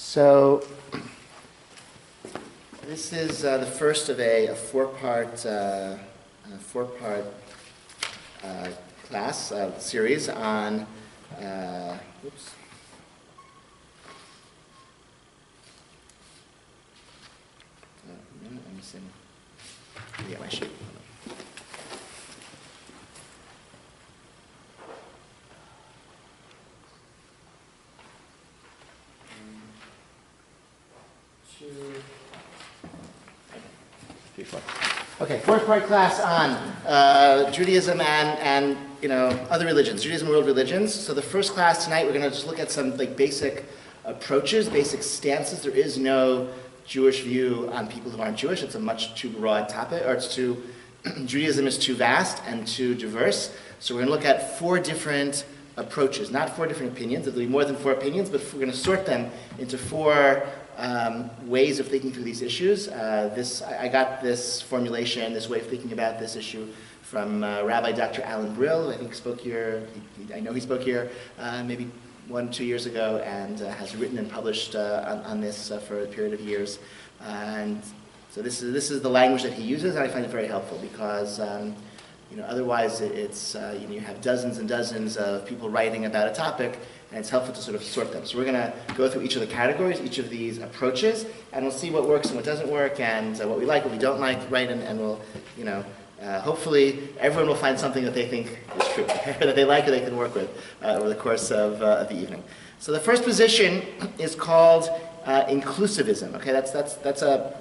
So this is the first of a four-part class series on. Oops. I'm missing. Yeah, my sheet. Okay, fourth-part class on Judaism and other religions, Judaism and world religions. So the first class tonight, we're going to just look at some basic approaches, basic stances. There is no Jewish view on people who aren't Jewish. It's a much too broad topic, or Judaism is too vast and too diverse. So we're going to look at four different approaches, not four different opinions. There'll be more than four opinions, but we're going to sort them into four ways of thinking through these issues. I got this formulation, this way of thinking about this issue from Rabbi Dr. Alan Brill, who I think spoke here. I know he spoke here maybe 1-2 years ago, and has written and published on this for a period of years. And so this is the language that he uses, and I find it very helpful because otherwise it's you have dozens and dozens of people writing about a topic, and it's helpful to sort of sort them. So we're going to go through each of the categories, each of these approaches, and we'll see what works and what doesn't work, and what we like, what we don't like, right? And we'll, hopefully everyone will find something that they think is true, that they like or they can work with over the course of the evening. So the first position is called inclusivism. Okay, that's a.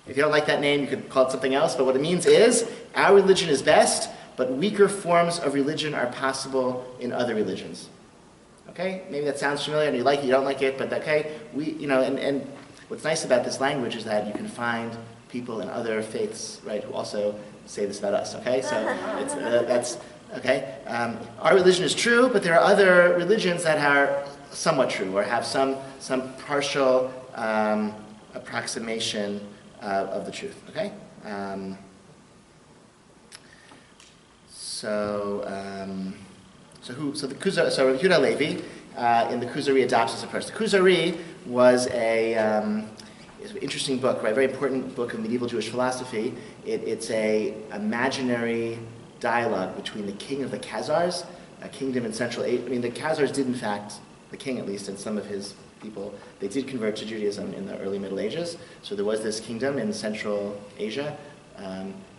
If you don't like that name, you could call it something else. But what it means is our religion is best, but weaker forms of religion are possible in other religions. Okay, maybe that sounds familiar, and you like it, you don't like it, but okay, and what's nice about this language is that you can find people in other faiths, right, who also say this about us. Okay, so that's okay. Our religion is true, but there are other religions that are somewhat true or have some partial approximation of the truth. Okay. So Yehuda Levi in the Kuzari adopts this approach. The Kuzari was is an interesting book, right? A very important book of medieval Jewish philosophy. It's a imaginary dialogue between the king of the Khazars, a kingdom in Central Asia. I mean, the Khazars did, in fact, the king at least, and some of his people, they did convert to Judaism in the early Middle Ages. So there was this kingdom in Central Asia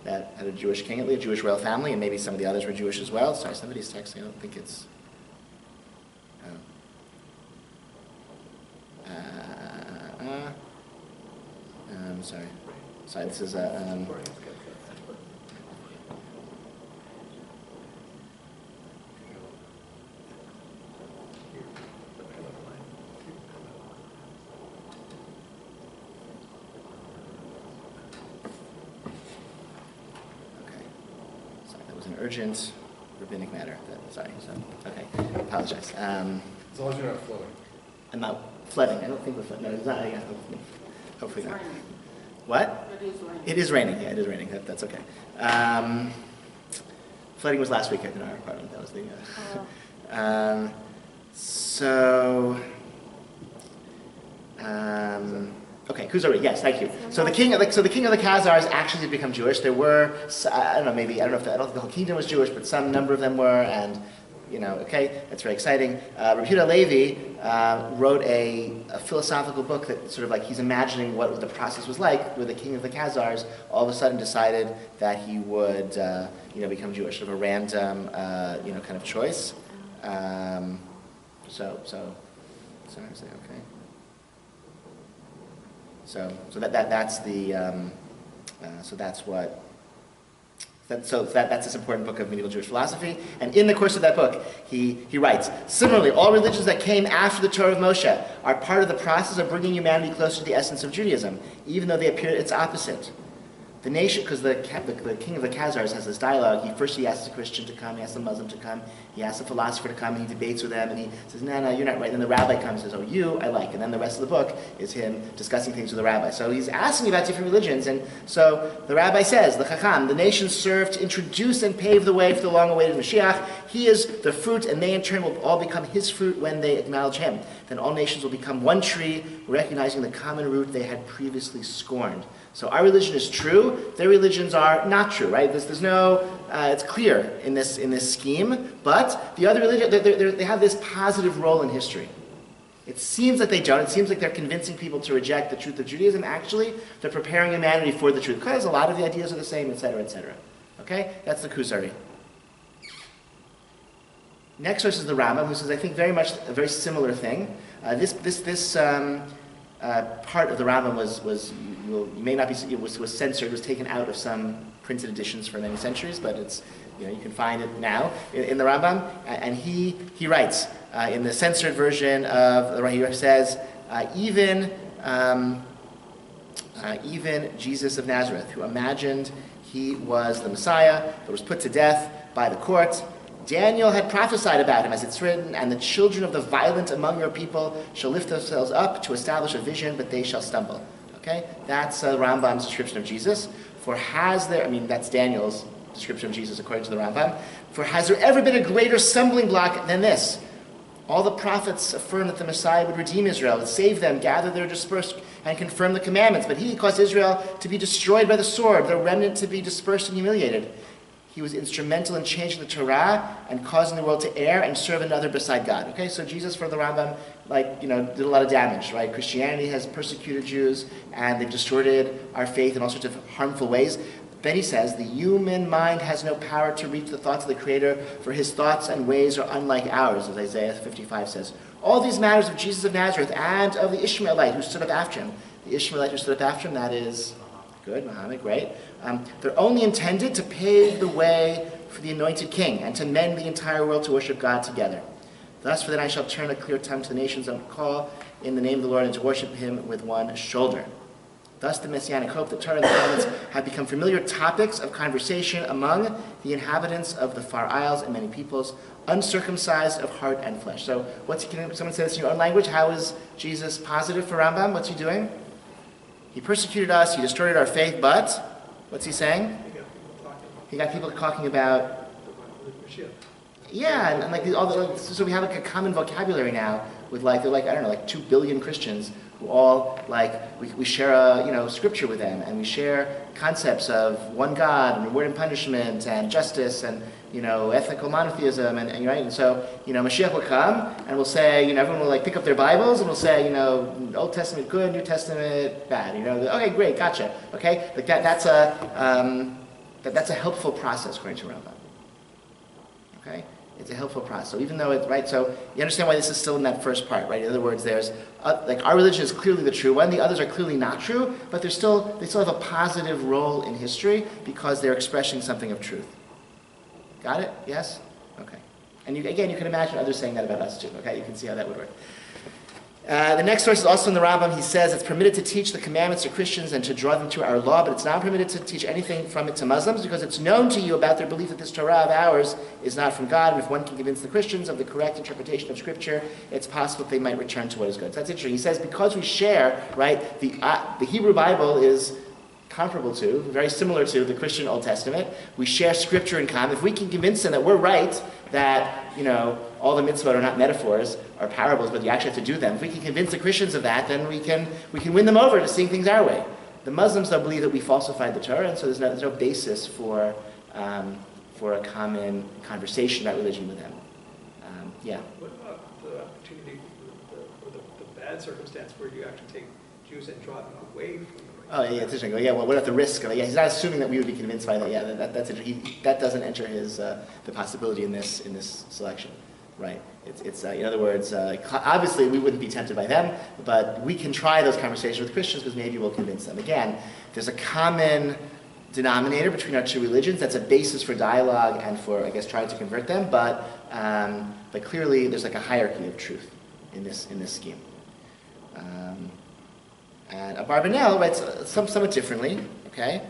that had a Jewish king, at least a Jewish royal family, and maybe some of the others were Jewish as well. Sorry, somebody's texting. I don't think it's. Sorry, this is a. Urgent rabbinic matter. Okay, I apologize. As long as you're not flooding. I'm not flooding. I don't think we're flooding. No, it's not. Yeah, hopefully not. What? It is raining. Yeah, it is raining. That's okay. Flooding was last week in our apartment. That was the. Okay, Kuzari, yes, thank you. So the king of the Khazars actually did become Jewish. There were, I don't know if the whole kingdom was Jewish, but some number of them were, and okay, that's very exciting. Rabbi Yehuda Levi wrote a philosophical book that sort of like he's imagining what the process was like, where the king of the Khazars all of a sudden decided that he would, become Jewish, sort of a random, kind of choice. Sorry, is that okay? So that's the that's this important book of medieval Jewish philosophy. And in the course of that book, he writes, similarly, all religions that came after the Torah of Moshe are part of the process of bringing humanity closer to the essence of Judaism, even though they appear its opposite. The nation, because the king of the Khazars has this dialogue. He asks a Christian to come, he asks a Muslim to come, he asks a philosopher to come, and he debates with them, and he says, no, you're not right. And then the rabbi comes and says, oh, you, I like. And then the rest of the book is him discussing things with the rabbi. So he's asking about different religions, and so the rabbi says, the Chacham, the nations serve to introduce and pave the way for the long-awaited Mashiach. He is the fruit, and they in turn will all become his fruit when they acknowledge him. Then all nations will become one tree, recognizing the common root they had previously scorned. So our religion is true, their religions are not true, right? There's no, it's clear in this scheme, but the other religion, they have this positive role in history. It seems like they don't. It seems like they're convincing people to reject the truth of Judaism. Actually, they're preparing humanity for the truth, because a lot of the ideas are the same, etc., etc. Okay? That's the Kuzari. Next verse is the Rambam, who says, I think very much a very similar thing. This part of the Rambam was censored, was taken out of some printed editions for many centuries, but it's, you can find it now in the Rambam. And he writes in the censored version of the Rambam, he says, even Jesus of Nazareth, who imagined he was the Messiah, but was put to death by the court, Daniel had prophesied about him, as it's written, and the children of the violent among your people shall lift themselves up to establish a vision, but they shall stumble. Okay? That's Rambam's description of Jesus. That's Daniel's description of Jesus according to the Rambam. For has there ever been a greater stumbling block than this? All the prophets affirmed that the Messiah would redeem Israel, would save them, gather their dispersed, and confirm the commandments. But he caused Israel to be destroyed by the sword, the remnant to be dispersed and humiliated. He was instrumental in changing the Torah and causing the world to err and serve another beside God. Okay, so Jesus, for the Rambam, did a lot of damage, right? Christianity has persecuted Jews, and they've distorted our faith in all sorts of harmful ways. Then he says, the human mind has no power to reach the thoughts of the Creator, for his thoughts and ways are unlike ours, as Isaiah 55 says. All these matters of Jesus of Nazareth and of the Ishmaelite who stood up after him. The Ishmaelite who stood up after him, that is... Good, Muhammad, great. They're only intended to pave the way for the anointed king and to mend the entire world to worship God together. Thus, for then I shall turn a clear tongue to the nations and call in the name of the Lord and to worship him with one shoulder. Thus, the Messianic hope, the Torah and the commandments have become familiar topics of conversation among the inhabitants of the far isles and many peoples, uncircumcised of heart and flesh. So, can someone say this in your own language? How is Jesus positive for Rambam? What's he doing? He persecuted us, he destroyed our faith, but what's he saying? He got people talking about... Yeah, so we have a common vocabulary now with they're 2 billion Christians who all we share scripture with them, and we share concepts of one God and reward and punishment and justice and ethical monotheism and right. And so Mashiach will come and we'll say everyone will pick up their Bibles and we'll say Old Testament good, New Testament bad. Okay, great, gotcha. Okay, that's a helpful process according to Rabbi. Okay. It's a helpful process. So even though it's right, so you understand why this is still in that first part, right? In other words, there's our religion is clearly the true one. The others are clearly not true, but they still have a positive role in history because they're expressing something of truth. Got it? Yes? Okay. And you can imagine others saying that about us too. Okay, you can see how that would work. The next verse is also in the Rambam. He says it's permitted to teach the commandments to Christians and to draw them to our law, but it's not permitted to teach anything from it to Muslims because it's known to you about their belief that this Torah of ours is not from God. And if one can convince the Christians of the correct interpretation of Scripture, it's possible that they might return to what is good. So that's interesting. He says because we share, right, the Hebrew Bible is comparable to, very similar to the Christian Old Testament. We share Scripture in common. If we can convince them that we're right, that all the mitzvot are not metaphors or parables, but you actually have to do them. If we can convince the Christians of that, then we can win them over to seeing things our way. The Muslims don't believe that we falsified the Torah, and so there's no basis for a common conversation about religion with them. Yeah. What about the opportunity for the bad circumstance where you actually take Jews and draw them away from the Oh, yeah, it's interesting. Yeah, well, what about the risk of it? Yeah, he's not assuming that we would be convinced by that. Yeah, that's interesting. That doesn't enter his the possibility in this selection, right? It's in other words, obviously we wouldn't be tempted by them, but we can try those conversations with Christians because maybe we'll convince them. Again, there's a common denominator between our two religions. That's a basis for dialogue and for, I guess, trying to convert them. But clearly, there's a hierarchy of truth in this scheme. And Abarbanel writes somewhat differently, okay?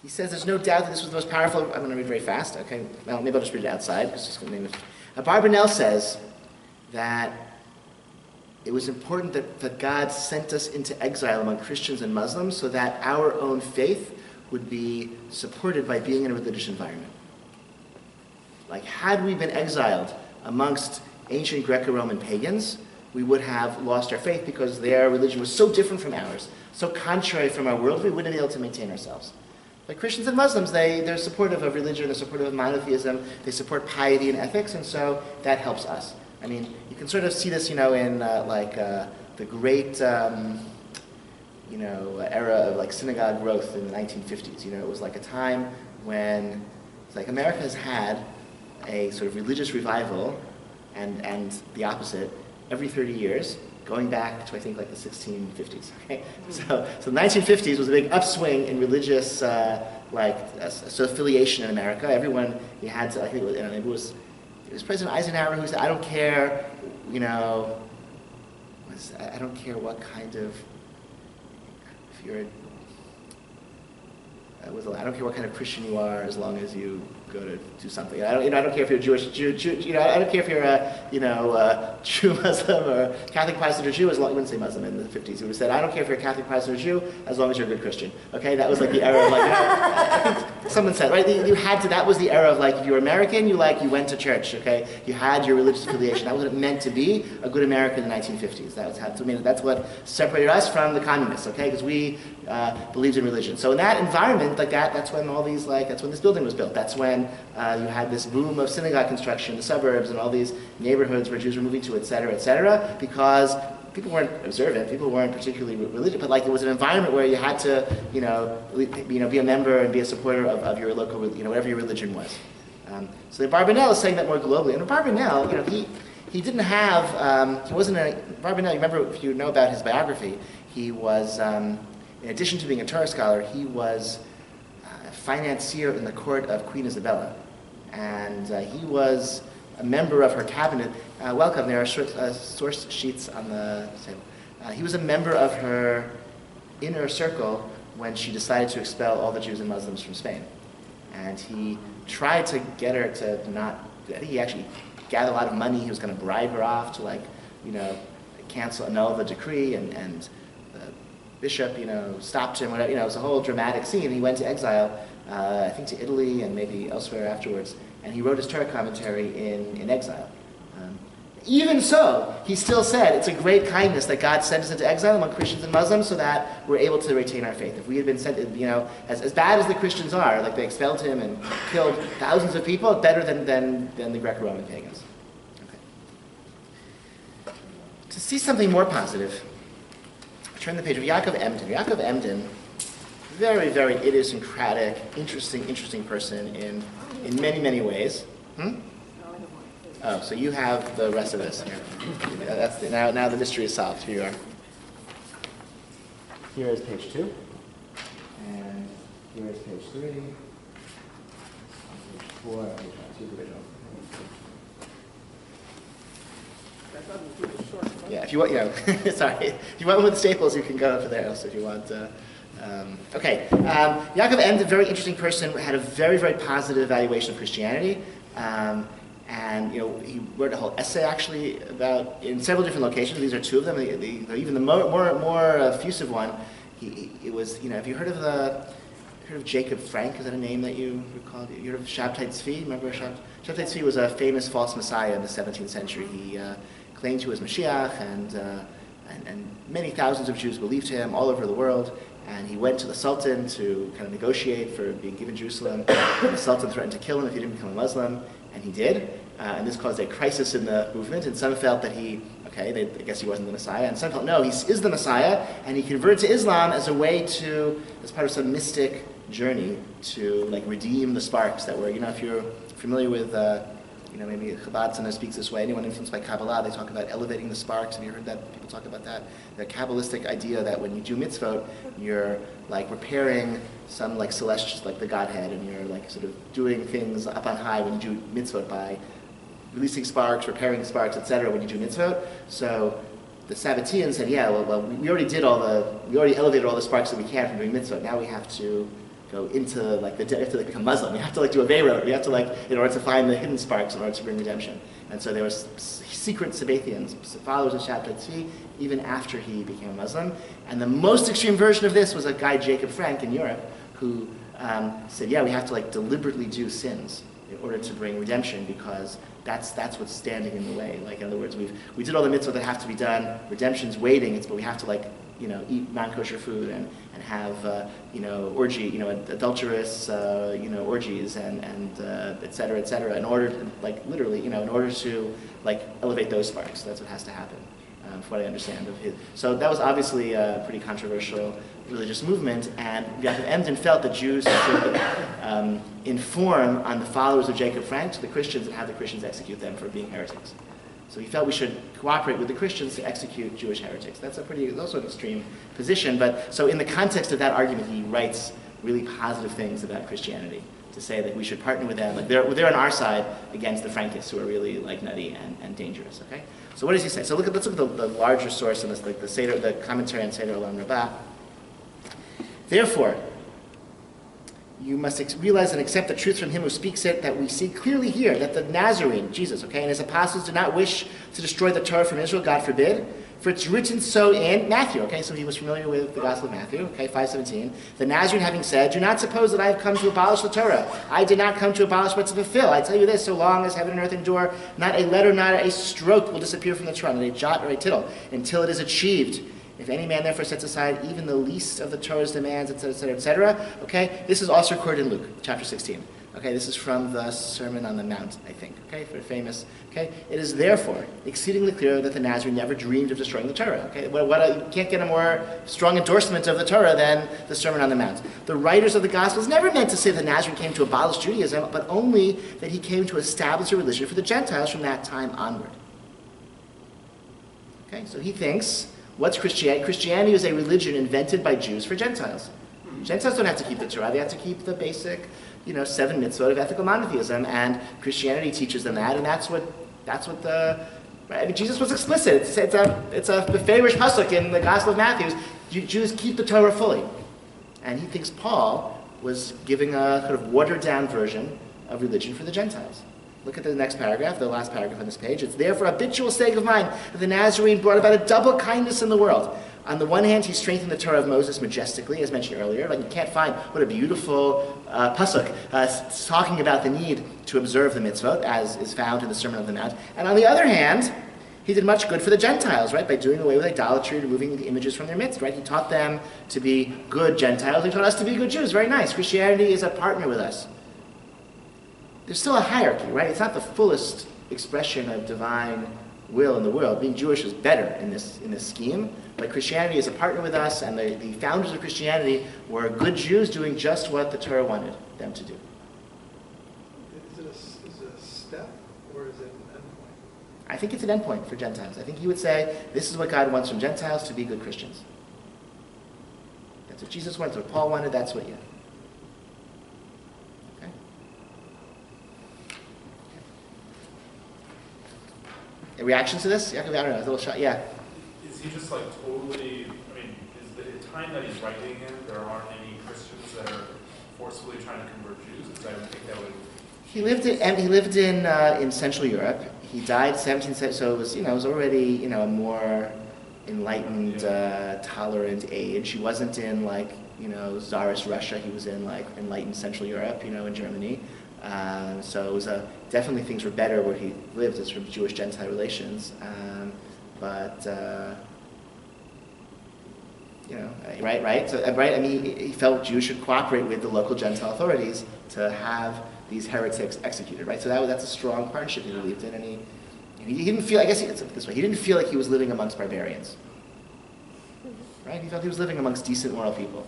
He says there's no doubt that this was the most powerful. I'm going to read very fast. Okay, well, maybe I'll just read it outside. Because it's going to name it. Barbanel says that it was important that God sent us into exile among Christians and Muslims so that our own faith would be supported by being in a religious environment. Like, had we been exiled amongst ancient Greco-Roman pagans, we would have lost our faith because their religion was so different from ours, so contrary from our world, we wouldn't be able to maintain ourselves. Like Christians and Muslims, they're supportive of religion, they're supportive of monotheism, they support piety and ethics, and so that helps us. I mean, you can sort of see this, in the great, era of like synagogue growth in the 1950s. It was like a time when it's like America has had a sort of religious revival and the opposite every 30 years, going back to I think like the 1650s. Okay, so the 1950s was a big upswing in religious affiliation in America. Everyone you had to, I think it was President Eisenhower who said, I don't care, I don't care what kind of, if you're, I don't care what kind of Christian you are as long as you go to do something. I don't care if you're Jewish, I don't care if you're a Jew Muslim or Catholic Protestant or Jew, as long as, I wouldn't say Muslim in the 50s. He would have said, I don't care if you're a Catholic Protestant or Jew, as long as you're a good Christian. Okay, that was like the era of I think someone said, right, you had to, that was the era of like, if you were American, you went to church, okay? You had your religious affiliation. That was what it meant to be a good American in the 1950s. That's what separated us from the communists, okay? Because we believed in religion. So in that environment like that, that's when all these, that's when this building was built. That's when you had this boom of synagogue construction in the suburbs and all these neighborhoods where Jews were moving to, et cetera, because people weren't observant, people weren't particularly religious, but it was an environment where you had to, be a member and be a supporter of your local, whatever your religion was. So Barbanel is saying that more globally. And Barbanel, he didn't have, he wasn't Barbanel, you remember, if you know about his biography, he was, in addition to being a Torah scholar, he was a financier in the court of Queen Isabella. And he was a member of her cabinet. Welcome, there are source sheets on the table. He was a member of her inner circle when she decided to expel all the Jews and Muslims from Spain. And he tried to get her to not, he actually gathered a lot of money, he was going to bribe her off to annul the decree, and the bishop, stopped him, whatever, it was a whole dramatic scene. He went to exile, I think to Italy and maybe elsewhere afterwards, and he wrote his Torah commentary in exile. Even so, he still said it's a great kindness that God sent us into exile among Christians and Muslims so that we're able to retain our faith. If we had been sent, as bad as the Christians are, they expelled him and killed thousands of people, better than the Greco-Roman pagans. Okay. To see something more positive, turn the page of Yaakov Emden. Yaakov Emden, very, very idiosyncratic, interesting person in many, many ways. Oh, so you have the rest of this here. Now the mystery is solved. Here you are. Here is page 2. And here is page 3. Page 4. Page 5. Yeah, if you want, sorry. If you want one with staples, you can go over there. Also, if you want. Okay. Yaakov Emden, a very interesting person, had a very, very positive evaluation of Christianity. And he wrote a whole essay actually about in several different locations. These are two of them. Even the more effusive one, it was have you heard of Jacob Frank? Is that a name that you recall? You heard of Shabtai Tzvi? Remember Shabtai Tzvi was a famous false messiah in the 17th century. He claimed he was Mashiach, and many thousands of Jews believed him all over the world. And he went to the Sultan to kind of negotiate for being given Jerusalem. The Sultan threatened to kill him if he didn't become a Muslim, and he did. And this caused a crisis in the movement, and some felt that I guess he wasn't the Messiah, and some felt, no, he is the Messiah, and he converted to Islam as a way to, as part of some mystic journey to redeem the sparks that were, if you're familiar with, maybe Chabad sometimes speaks this way, anyone influenced by Kabbalah, they talk about elevating the sparks. Have you heard that? People talk about that. The Kabbalistic idea that when you do mitzvot, you're repairing some celestial, the Godhead, and you're sort of doing things up on high when you do mitzvot by releasing sparks, repairing sparks, etc. when you do mitzvot. So the Sabbateans said, yeah, well, we already elevated all the sparks that we can from doing mitzvot. Now we have to go into like we have to like become Muslim. We have to like do a Ve'rot. We have to like, in order to find the hidden sparks in order to bring redemption. And so there was secret Sabbateans, followers of Shabtai Tzvi, even after he became a Muslim. And the most extreme version of this was a guy, Jacob Frank, in Europe, who said, yeah, we have to like deliberately do sins in order to bring redemption, because that's what's standing in the way. Like, in other words, we did all the mitzvot that have to be done. Redemption's waiting. But we have to like, eat non-kosher food and have adulterous orgies and et cetera, in order to, like, literally, in order to like elevate those sparks. That's what has to happen, from what I understand of his. So that was obviously a pretty controversial religious movement, and Yaakov Emden felt that Jews should inform on the followers of Jacob Frank to the Christians and have the Christians execute them for being heretics. So he felt we should cooperate with the Christians to execute Jewish heretics. That's also an extreme position, but so in the context of that argument, he writes really positive things about Christianity, to say that we should partner with them. Like they're on our side against the Frankists, who are really like nutty and dangerous. Okay, so what does he say? So let's look at the larger source in this, like the commentary on Seder Olam Rabbah. Therefore, you must realize and accept the truth from him who speaks it, that we see clearly here that the Nazarene, Jesus, and his apostles did not wish to destroy the Torah from Israel, God forbid, for it's written so in Matthew, so he was familiar with the Gospel of Matthew, 5:17. The Nazarene having said, do not suppose that I have come to abolish the Torah. I did not come to abolish but to fulfill. I tell you this, so long as heaven and earth endure, not a letter, not a stroke will disappear from the Torah, not a jot or a tittle, until it is achieved. If any man therefore sets aside even the least of the Torah's demands, etc., this is also recorded in Luke, chapter 16. This is from the Sermon on the Mount, I think, very famous. It is therefore exceedingly clear that the Nazarene never dreamed of destroying the Torah. You can't get a more strong endorsement of the Torah than the Sermon on the Mount. The writers of the Gospels never meant to say the Nazarene came to abolish Judaism, but only that he came to establish a religion for the Gentiles from that time onward. So he thinks, what's Christianity? Christianity is a religion invented by Jews for Gentiles. Gentiles don't have to keep the Torah, they have to keep the basic, 7 mitzvot of ethical monotheism, and Christianity teaches them that, and that's what Jesus was explicit. It's a beferish pasuk in the Gospel of Matthew. Jews keep the Torah fully. And he thinks Paul was giving a kind of watered-down version of religion for the Gentiles. Look at the next paragraph, the last paragraph on this page. It's there for habitual sake of mine that the Nazarene brought about a double kindness in the world. On the one hand, he strengthened the Torah of Moses majestically, as mentioned earlier. Like, you can't find what a beautiful pasuk talking about the need to observe the mitzvot, as is found in the Sermon on the Mount. And on the other hand, he did much good for the Gentiles, by doing away with idolatry, removing the images from their midst, He taught them to be good Gentiles. He taught us to be good Jews. Very nice. Christianity is a partner with us. There's still a hierarchy, It's not the fullest expression of divine will in the world. Being Jewish is better in this scheme, but Christianity is a partner with us, and the founders of Christianity were good Jews doing just what the Torah wanted them to do. Is it a step, or is it an endpoint? I think it's an endpoint for Gentiles. I think he would say, this is what God wants from Gentiles, to be good Christians. That's what Jesus wanted, that's what Paul wanted, that's what, Reactions to this? I don't know, a little shot. Yeah. Is he just like totally, is the time that he's writing in, there aren't any Christians that are forcibly trying to convert Jews? Because I don't think that would... He lived in Central Europe. He died 17th, so it was already, a more enlightened, tolerant age. He wasn't in Tsarist Russia. He was in enlightened Central Europe, in Germany. So it was definitely things were better where he lived as from Jewish-Gentile relations, right? So, he felt Jews should cooperate with the local Gentile authorities to have these heretics executed, right? So that's a strong partnership he believed in, and he didn't feel. I guess it's this way. He didn't feel like he was living amongst barbarians, right? He felt he was living amongst decent, moral people.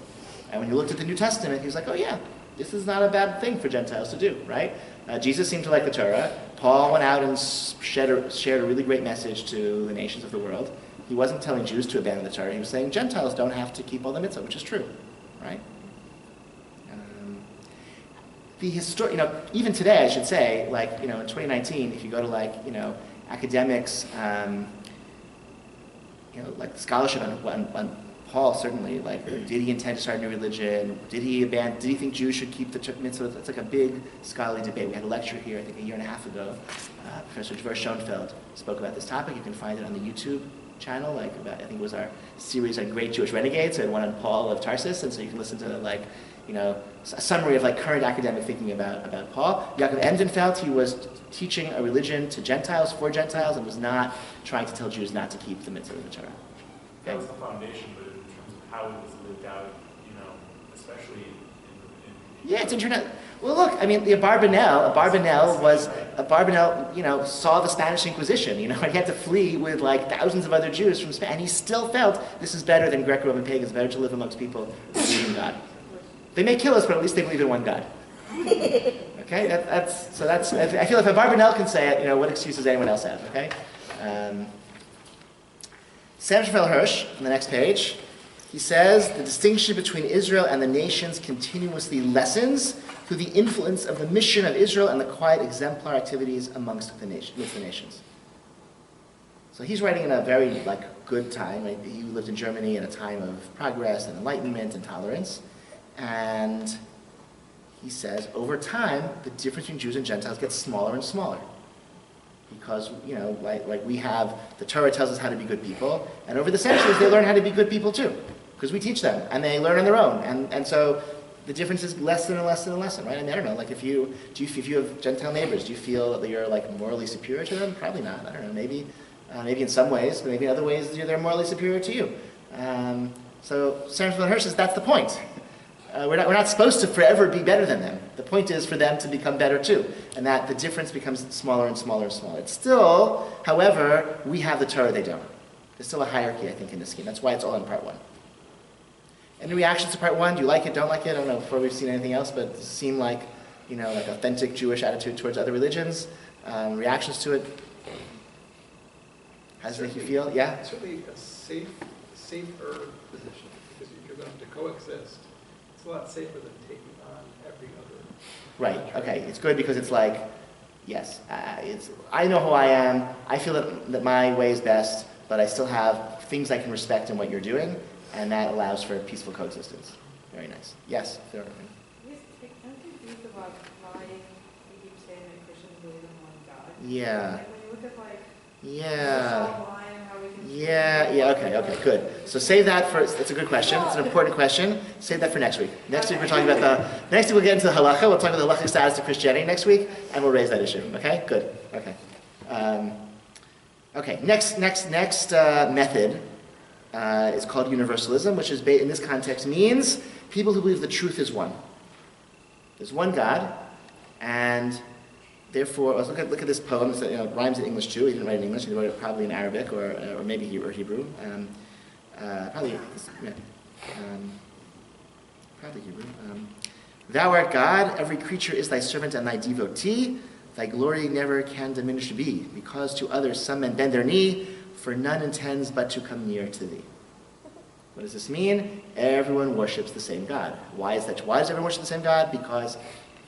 And when he looked at the New Testament, he was like, oh yeah. This is not a bad thing for Gentiles to do, right? Jesus seemed to like the Torah. Paul went out and shared a really great message to the nations of the world. He wasn't telling Jews to abandon the Torah. He was saying Gentiles don't have to keep all the mitzvah, which is true, right? Even today, I should say, in 2019, if you go to academics, like scholarship on Paul, certainly, like, did he intend to start a new religion? Did he think Jews should keep the mitzvah? It's like a big scholarly debate. We had a lecture here, I think, a year and a half ago. Professor Wolkenfeld spoke about this topic. You can find it on the YouTube channel, I think it was our series on great Jewish renegades, and one on Paul of Tarsus, and so you can listen to, a summary of, current academic thinking about Paul. Yaakov Emdenfeld, he was teaching a religion to Gentiles, for Gentiles, and was not trying to tell Jews not to keep the mitzvah of the Torah. That was the foundation, but in terms of how it was lived out, especially in yeah, it's internet. Well, look, the Abarbanel saw the Spanish Inquisition, and he had to flee with thousands of other Jews from Spain, and he still felt this is better than Greco-Roman pagans, better to live amongst people who believe in God. They may kill us, but at least they believe in one God. Okay, I feel if Abarbanel can say it, what excuse does anyone else have? Okay. Sam Shmuel Hirsch, on the next page, he says, the distinction between Israel and the nations continuously lessens through the influence of the mission of Israel and the quiet exemplar activities amongst the nations. So he's writing in a very good time. Right? He lived in Germany in a time of progress and enlightenment and tolerance. And he says, over time, the difference between Jews and Gentiles gets smaller and smaller. Because, we have, the Torah tells us how to be good people, and over the centuries they learn how to be good people too, because we teach them, and they learn on their own, and so the difference is less and less and less, right? I don't know, if you have Gentile neighbors, do you feel that you're morally superior to them? Probably not. I don't know, maybe in some ways, but maybe in other ways they're morally superior to you. So Samuel Hirsch says that's the point. We're not supposed to forever be better than them. The point is for them to become better too, and that the difference becomes smaller and smaller and smaller. It's still, however, we have the Torah, they don't. There's still a hierarchy, I think, in this scheme. That's why it's all in part one. Any reactions to part one? Do you like it, don't like it? I don't know before we've seen anything else, but does it seem like authentic Jewish attitude towards other religions? Reactions to it? How does it make you feel? Yeah? It's certainly a safer position, because you're going to coexist. It's a lot safer than taking on every other. Right, okay. It's good because it's yes, I know who I am. I feel that my way is best, but I still have things I can respect in what you're doing, and that allows for peaceful coexistence. Very nice. Yes? Yes, I'm confused about why you keep saying that Christians believe in one God. Yeah. When you look at Yeah. Okay, good. So save that for, it's a good question, it's an important question. Save that for next week. Next week we're talking about next week we'll get into the halacha, we'll talk about the halachic status of Christianity next week, and we'll raise that issue, okay? Good, okay. Next method is called Universalism, which is, in this context, means people who believe the truth is one. There's one God, and therefore, look at this poem. It rhymes in English too. He didn't write it in English. He wrote it probably in Arabic or maybe Hebrew. Probably Hebrew. Thou art God. Every creature is thy servant and thy devotee. Thy glory never can diminished be, because to others some men bend their knee, for none intends but to come near to thee. What does this mean? Everyone worships the same God. Why is that? Why does everyone worship the same God? Because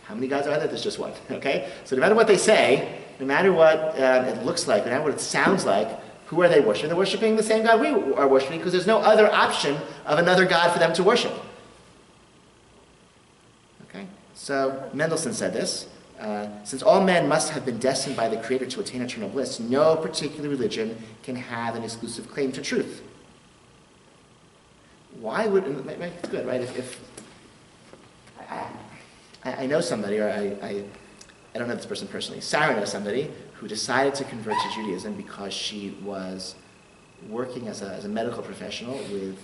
how many gods are there? There's just one, okay? So no matter what they say, no matter what it looks like, no matter what it sounds like, who are they worshiping? They're worshiping the same God we are worshiping, because there's no other option of another God for them to worship. Okay? So Mendelssohn said this, since all men must have been destined by the Creator to attain eternal bliss, no particular religion can have an exclusive claim to truth. Why would, it's good, right? If I know somebody, or I don't know this person personally. Sarah knows somebody who decided to convert to Judaism because she was working as a medical professional with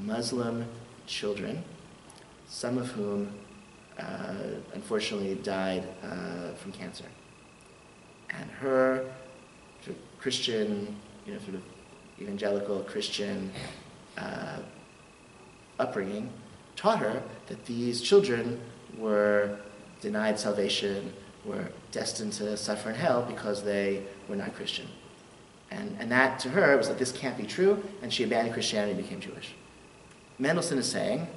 Muslim children, some of whom unfortunately died from cancer. And her sort of Christian, sort of evangelical Christian upbringing taught her that these children were denied salvation, were destined to suffer in hell because they were not Christian. And that, to her, was that this can't be true, and she abandoned Christianity and became Jewish. Mendelssohn is saying,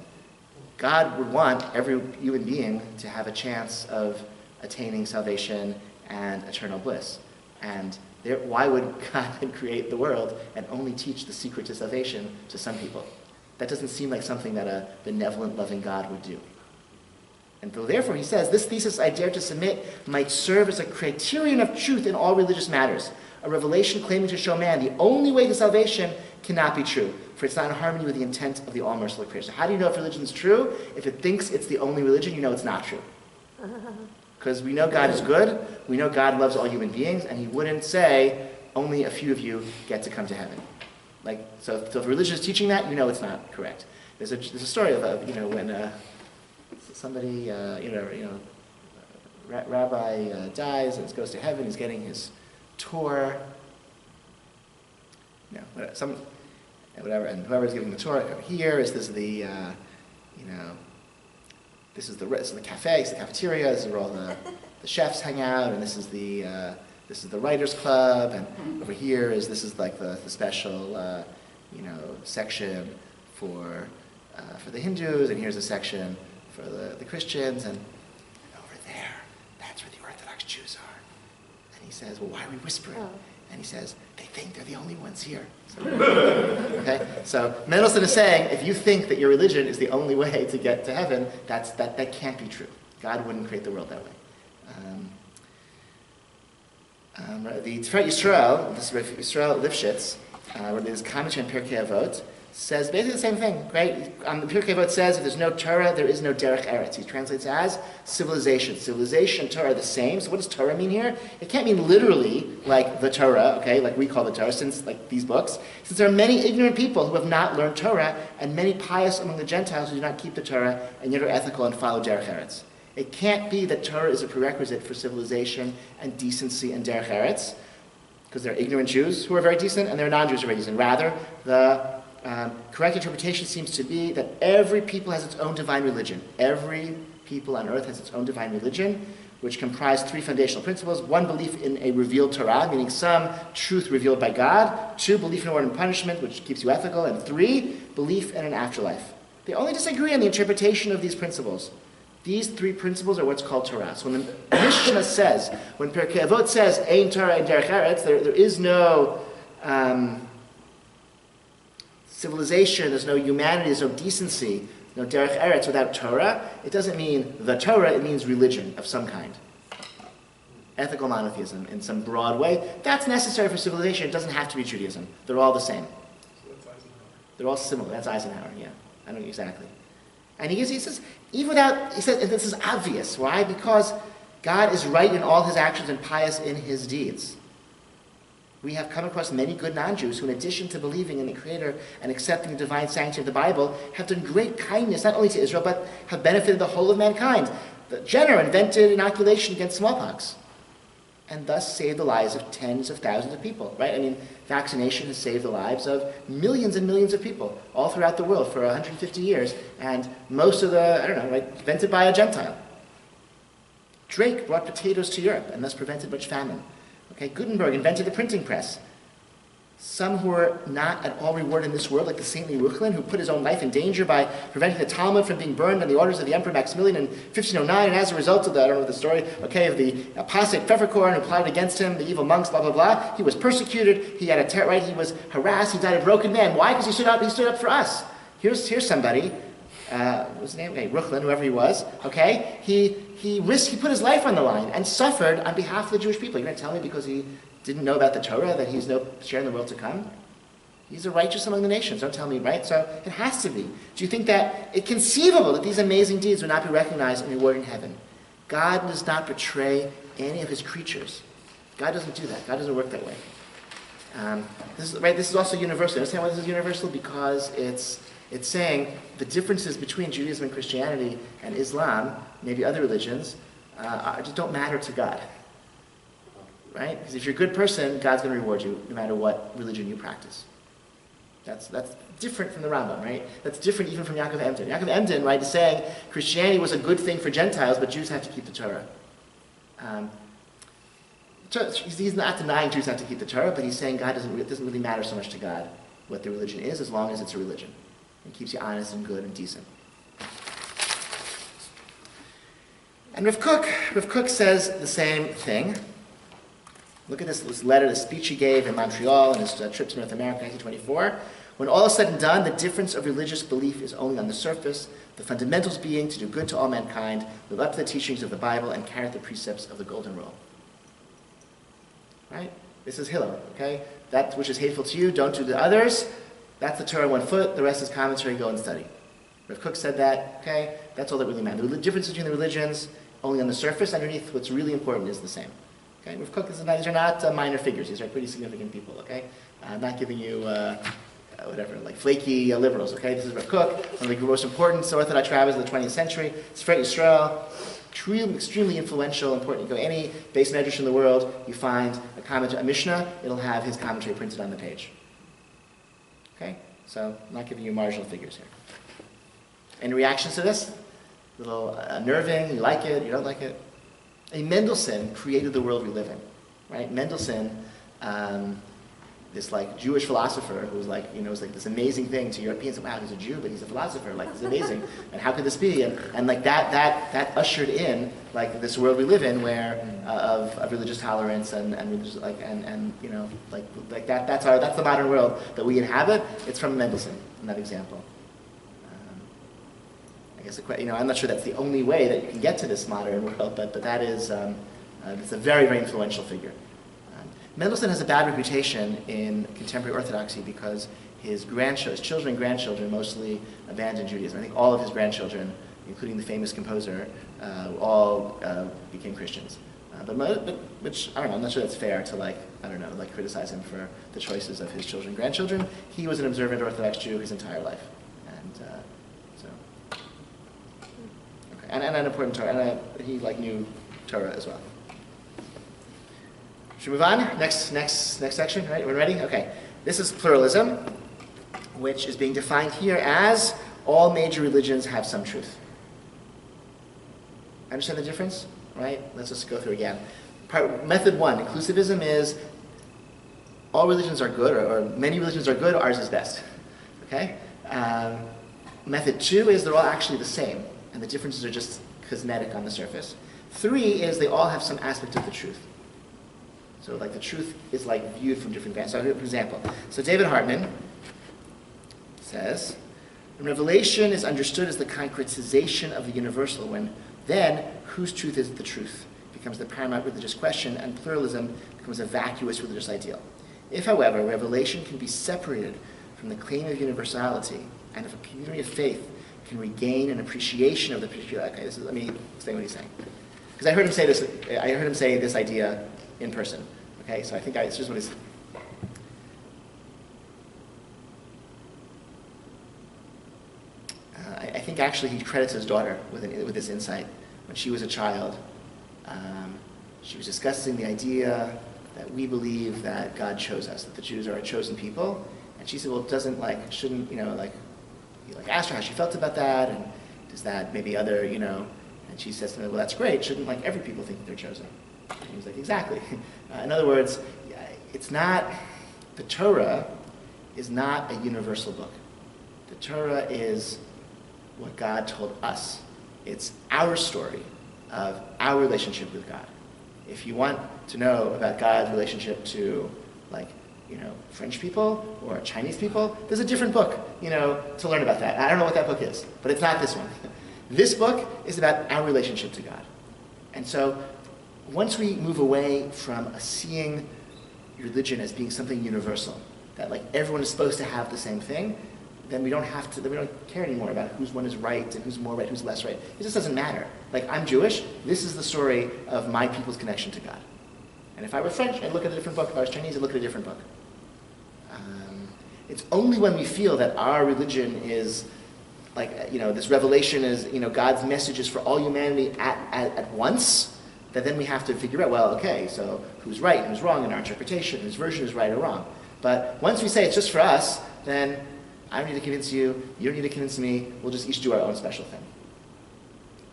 God would want every human being to have a chance of attaining salvation and eternal bliss. And Why would God then create the world and only teach the secret to salvation to some people? That doesn't seem like something that a benevolent, loving God would do. And so therefore, he says, this thesis I dare to submit might serve as a criterion of truth in all religious matters. A revelation claiming to show man the only way to salvation cannot be true, for it's not in harmony with the intent of the all-merciful Creator. So how do you know if religion is true? If it thinks it's the only religion, you know it's not true. Because we know God is good, we know God loves all human beings, and he wouldn't say, only a few of you get to come to heaven. So if religion is teaching that, you know it's not correct. There's a story of when somebody, Rabbi dies and goes to heaven, he's getting his Torah, whatever, and whoever's giving the Torah here is this is the cafe, it's the cafeteria, this is where all the chefs hang out, and this is the writers club, and over here this is like the special section for the Hindus, and here's a section for the Christians, and over there, that's where the Orthodox Jews are. And he says, well, why are we whispering? Oh. And he says, they think they're the only ones here. So Mendelssohn is saying, if you think that your religion is the only way to get to heaven, that can't be true. God wouldn't create the world that way. The Tiferet Yisrael, this is Yisrael Lifshitz, where there's commentary on Pirkei Avot, says basically the same thing, right? The Pirkei Avot says, if there's no Torah, there is no Derech Eretz. He translates as civilization. Civilization and Torah are the same. So what does Torah mean here? It can't mean literally like the Torah, okay, like we call the Torah, since like these books. Since there are many ignorant people who have not learned Torah, and many pious among the Gentiles who do not keep the Torah, and yet are ethical and follow Derech Eretz. It can't be that Torah is a prerequisite for civilization and decency and Derech Eretz, because there are ignorant Jews who are very decent, and there are non-Jews who are very decent. Rather, the correct interpretation seems to be that every people has its own divine religion. Every people on earth has its own divine religion, which comprise three foundational principles. One, belief in a revealed Torah, meaning some truth revealed by God. Two, belief in order and punishment, which keeps you ethical. And three, belief in an afterlife. They only disagree on the interpretation of these principles. These three principles are what's called Torah. So when the Mishnah says, when Pirkei Avot says, Ein Torah and Derech Eretz, there is no civilization, there's no humanity, there's no decency, no Derech Eretz without Torah. It doesn't mean the Torah, it means religion of some kind. Ethical monotheism in some broad way. That's necessary for civilization. It doesn't have to be Judaism. They're all the same. So that's Eisenhower. They're all similar. That's Eisenhower, yeah. I know exactly. And he says, even without, he says, and this is obvious. Why? Because God is right in all his actions and pious in his deeds. We have come across many good non-Jews who, in addition to believing in the Creator and accepting the divine sanctity of the Bible, have done great kindness not only to Israel, but have benefited the whole of mankind. Jenner invented inoculation against smallpox, and thus saved the lives of tens of thousands of people, right? I mean, vaccination has saved the lives of millions and millions of people all throughout the world for 150 years, and most of invented by a Gentile. Drake brought potatoes to Europe and thus prevented much famine. Okay, Gutenberg invented the printing press. Some who were not at all rewarded in this world, like the saintly Ruchlin, who put his own life in danger by preventing the Talmud from being burned on the orders of the Emperor Maximilian in 1509, and as a result of the, I don't know the story, okay, of the apostate Pfefferkorn who plotted against him, the evil monks, blah, blah, blah. He was persecuted, he had he was harassed, he died a broken man. Why? Because he stood up for us. Here's somebody, what's his name? Okay, Ruchlin, whoever he was, okay, he put his life on the line and suffered on behalf of the Jewish people. You're going to tell me because he didn't know about the Torah that he's no share in the world to come? He's a righteous among the nations. Don't tell me, right? So it has to be. Do you think that it's conceivable that these amazing deeds would not be recognized and rewarded in heaven? God does not betray any of his creatures. God doesn't do that. God doesn't work that way. This is also universal. You understand why this is universal? Because it's saying the differences between Judaism and Christianity and Islam, maybe other religions, just don't matter to God. Right? Because if you're a good person, God's going to reward you no matter what religion you practice. That's different from the Rambam, right? That's different even from Yaakov Emden. Yaakov Emden, right, is saying Christianity was a good thing for Gentiles, but Jews have to keep the Torah. He's not denying Jews have to keep the Torah, but he's saying it doesn't really matter so much to God what the religion is, as long as it's a religion. It keeps you honest and good and decent. And Rav Kook says the same thing. Look at this letter, the speech he gave in Montreal in his trip to North America in 1924. When all is said and done, the difference of religious belief is only on the surface, the fundamentals being to do good to all mankind, live up to the teachings of the Bible, and carry out the precepts of the Golden Rule. Right? This is Hillel, okay? That which is hateful to you, don't do to others. That's the Torah 1 foot, the rest is commentary, go and study. Rav Kook said that, okay? That's all that really matters. The difference between the religions, only on the surface, underneath what's really important is the same. Okay? Rav Kook, these are not minor figures, these are pretty significant people, okay? I'm not giving you, whatever, like flaky liberals, okay? This is Rav Kook, one of the most important Orthodox rabbis of the 20th century. Sefer Yisrael, extremely influential, important. You go any base Midrash in the world, you find a comment, a Mishnah, it'll have his commentary printed on the page. Okay? So, I'm not giving you marginal figures here. Any reactions to this? A little unnerving, you like it, you don't like it? Mendelssohn created the world we live in, right? Mendelssohn, this like Jewish philosopher who was like, was like this amazing thing to Europeans. Wow, he's a Jew, but he's a philosopher. Like, it's amazing. And how could this be? And like that ushered in like this world we live in, where of religious tolerance and religious that's the modern world that we inhabit. It's from Mendelssohn in that example. I guess I'm not sure that's the only way that you can get to this modern world, but that is it's a very, very influential figure. Mendelssohn has a bad reputation in contemporary Orthodoxy because his children and grandchildren mostly abandoned Judaism. I think all of his grandchildren, including the famous composer, all became Christians. But which, I don't know, I'm not sure that's fair to criticize him for the choices of his children and grandchildren. He was an observant Orthodox Jew his entire life. And an important Torah, and he knew Torah as well. Should we move on? Next section, right? Everyone ready? Okay. This is pluralism, which is being defined here as all major religions have some truth. Understand the difference? Right? Let's just go through again. Method 1, inclusivism is all religions are good, or many religions are good, ours is best. Okay? Method 2 is they're all actually the same, and the differences are just cosmetic on the surface. 3 is they all have some aspect of the truth. So the truth is viewed from different vantage. So for example, David Hartman says, Revelation is understood as the concretization of the universal, then whose truth is the truth? It becomes the paramount religious question, and pluralism becomes a vacuous religious ideal. If, however, revelation can be separated from the claim of universality, and if a community of faith can regain an appreciation of the particular, let me explain what he's saying. Because I heard him say this idea in person. Okay, so I think it's just what he's. I think actually he credits his daughter with this insight. When she was a child, she was discussing the idea that we believe that God chose us, that the Jews are a chosen people, and she said, "Well, shouldn't he asked her how she felt about that, and does that maybe other, And she says to me, "Well, that's great. Shouldn't every people think that they're chosen?" And he was like, "Exactly." In other words, the Torah is not a universal book. The Torah is what God told us. It's our story of our relationship with God. If you want to know about God's relationship to, French people or Chinese people, there's a different book, to learn about that. I don't know what that book is, but it's not this one. This book is about our relationship to God. And so, once we move away from seeing religion as being something universal, that everyone is supposed to have the same thing, then we don't care anymore about whose one is right and who's more right, who's less right. It just doesn't matter. I'm Jewish, this is the story of my people's connection to God. And if I were French, I'd look at a different book. If I was Chinese, I'd look at a different book. It's only when we feel that our religion is this revelation is, God's message is for all humanity at once, that then we have to figure out, well, okay, so who's right and who's wrong in our interpretation, whose version is right or wrong. But once we say it's just for us, then I don't need to convince you, you don't need to convince me, we'll just each do our own special thing.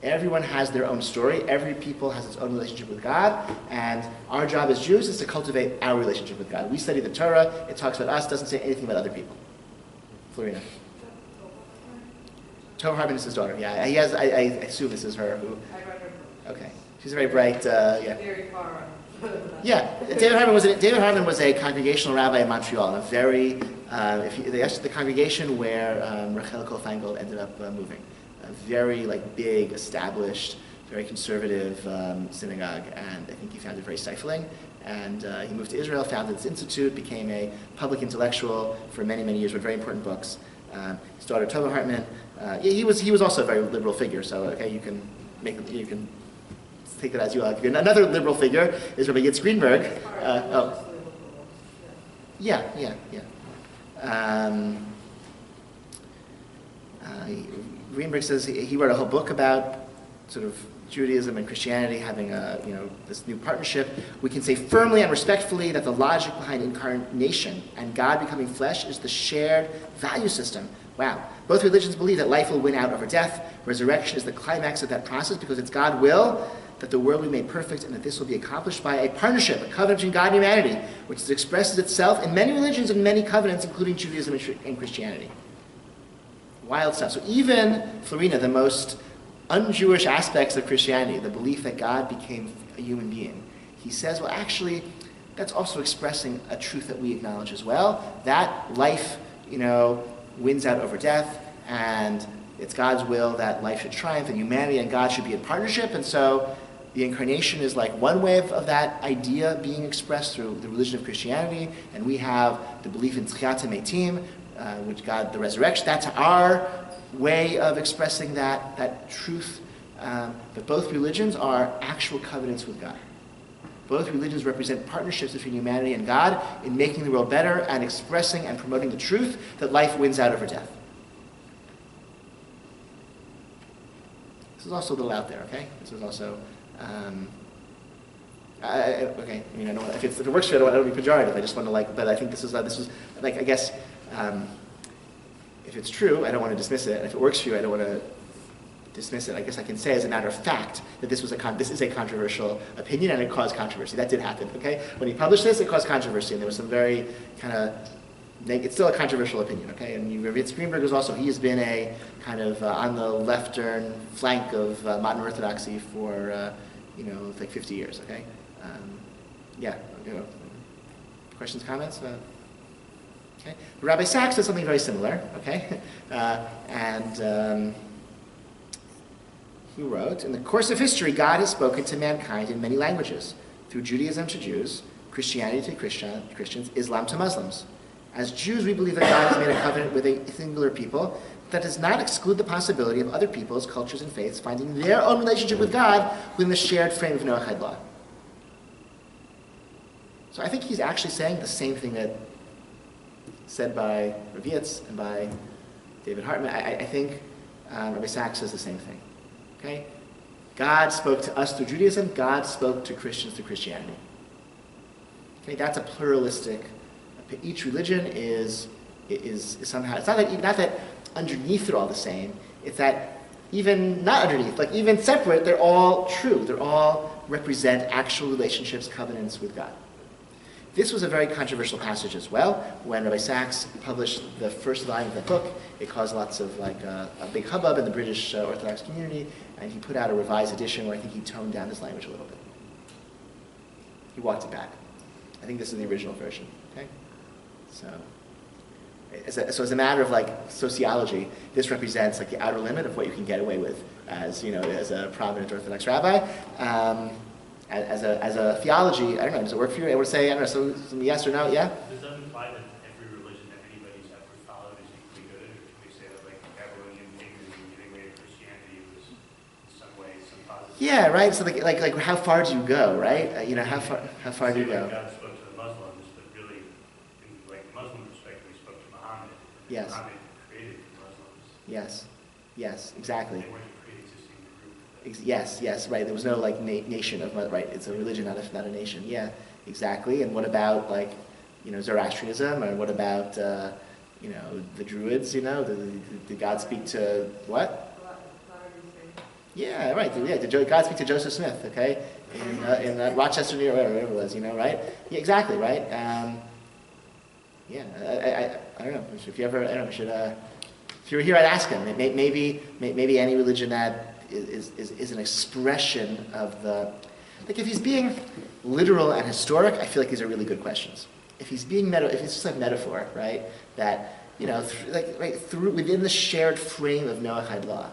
Everyone has their own story, every people has its own relationship with God, and our job as Jews is to cultivate our relationship with God. We study the Torah, it talks about us, doesn't say anything about other people. Florina. Tomer Hartman is his daughter, yeah. I assume this is her. I read her book. Okay. She's a very bright, yeah. Very far on. Yeah, David Hartman was a congregational rabbi in Montreal, a very, the congregation where Rachel Kohl-Feingold ended up moving. A very big, established, very conservative synagogue, and I think he found it very stifling. And he moved to Israel, founded this institute, became a public intellectual for many, many years, wrote very important books. His daughter Tova Hartman, he was also a very liberal figure. So okay, you can take that as you like. Another liberal figure is Rabbi Yitzhak Greenberg. Yeah. Greenberg says he wrote a whole book about sort of Judaism and Christianity having this new partnership. We can say firmly and respectfully that the logic behind incarnation and God becoming flesh is the shared value system. Wow. Both religions believe that life will win out over death. Resurrection is the climax of that process because it's God's will that the world be made perfect and that this will be accomplished by a partnership, a covenant between God and humanity, which expresses itself in many religions and many covenants, including Judaism and Christianity. Wild stuff. So even, Florina, the most un-Jewish aspects of Christianity, the belief that God became a human being, he says, well, actually, that's also expressing a truth that we acknowledge as well, that life, wins out over death, and it's God's will that life should triumph, and humanity and God should be in partnership, and so the incarnation is like one way of that idea being expressed through the religion of Christianity, and we have the belief in Tchiat HaMeitim, which God, the resurrection, that's our way of expressing that truth. But both religions are actual covenants with God. Both religions represent partnerships between humanity and God in making the world better and expressing and promoting the truth that life wins out over death. This is also a little out there, okay? This is also, okay, I mean, I don't want, if it works for you, I don't want to be pejorative. I just want to but I think this is I guess, if it's true, I don't want to dismiss it. And if it works for you, I don't want to dismiss it. I guess I can say as a matter of fact that this is a controversial opinion and it caused controversy. That did happen, okay? When he published this, it caused controversy and there was some very kind of, it's still a controversial opinion, okay? And Yitzhak Greenberg is also, he has been a kind of on the left-turn flank of modern orthodoxy for, 50 years, okay? Questions, comments? Okay. Rabbi Sachs does something very similar, okay? He wrote, in the course of history, God has spoken to mankind in many languages, through Judaism to Jews, Christianity to Christians, Islam to Muslims. As Jews, we believe that God has made a covenant with a singular people that does not exclude the possibility of other peoples, cultures, and faiths finding their own relationship with God within the shared frame of Noachide law. So I think he's actually saying the same thing that said by Rabbi Yitzhak and by David Hartman. I think Rabbi Sachs says the same thing. Okay? God spoke to us through Judaism. God spoke to Christians through Christianity. Okay, that's a pluralistic. Each religion is somehow. It's not that underneath they're all the same. It's that even not underneath, even separate, they're all true. They're all represent actual relationships, covenants with God. This was a very controversial passage as well. When Rabbi Sachs published the first volume of the book, it caused lots of a big hubbub in the British Orthodox community, and he put out a revised edition where I think he toned down his language a little bit. He walked it back. I think this is the original version. Okay, so as a matter of sociology, this represents the outer limit of what you can get away with as as a prominent Orthodox rabbi. As a theology, I don't know, does it work for you? I would say, I don't know, some yes or no, yeah? Does that imply that every religion that anybody's ever followed is equally good? Or can we say that every religion in giving way to Christianity was in some way some positive? Yeah, right. So like how far do you go, right? How far do you go? God spoke to the Muslims, but really, in the Muslim perspective, he spoke to Muhammad. Yes. Muhammad created the Muslims. Yes, exactly. They weren't a pre-existing group. Yes, right. There was no nation of, right. It's a religion, not a nation. Yeah, exactly. And what about Zoroastrianism, or what about the Druids? Did God speak to what? Yeah, right. Yeah, did God speak to Joseph Smith? Okay, in Rochester, New York, wherever it was. Right? Yeah, exactly. Right. I don't know. If you ever, I don't know. If you were here, I'd ask him. Maybe any religion that is an expression of the. Like if he's being literal and historic, I feel like these are really good questions. If he's being if it's just like metaphor, right? That through within the shared frame of Noahide law,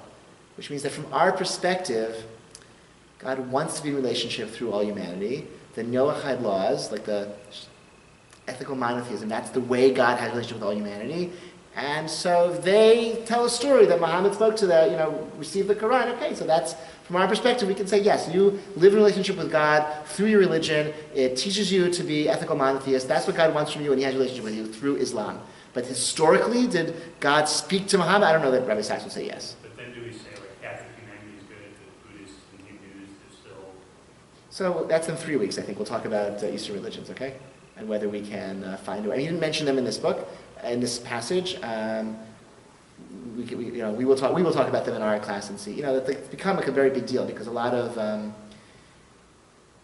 which means that from our perspective, God wants to be in relationship through all humanity. The Noahide laws, like the ethical monotheism, that's the way God has a relationship with all humanity. And so they tell a story that Muhammad spoke to received the Quran. Okay, so that's, from our perspective, we can say, yes, you live in a relationship with God through your religion. It teaches you to be ethical monotheist. That's what God wants from you, and he has a relationship with you through Islam. But historically, did God speak to Muhammad? I don't know that Rabbi Sachs would say yes. But then do we say, like, Catholic humanity is good, but Buddhists and Hindus are still... So that's in 3 weeks, I think. We'll talk about Eastern religions, okay? And whether we can find a way. He didn't mention them in this book, in this passage. We will talk about them in our class and see. That they become like a very big deal because a lot of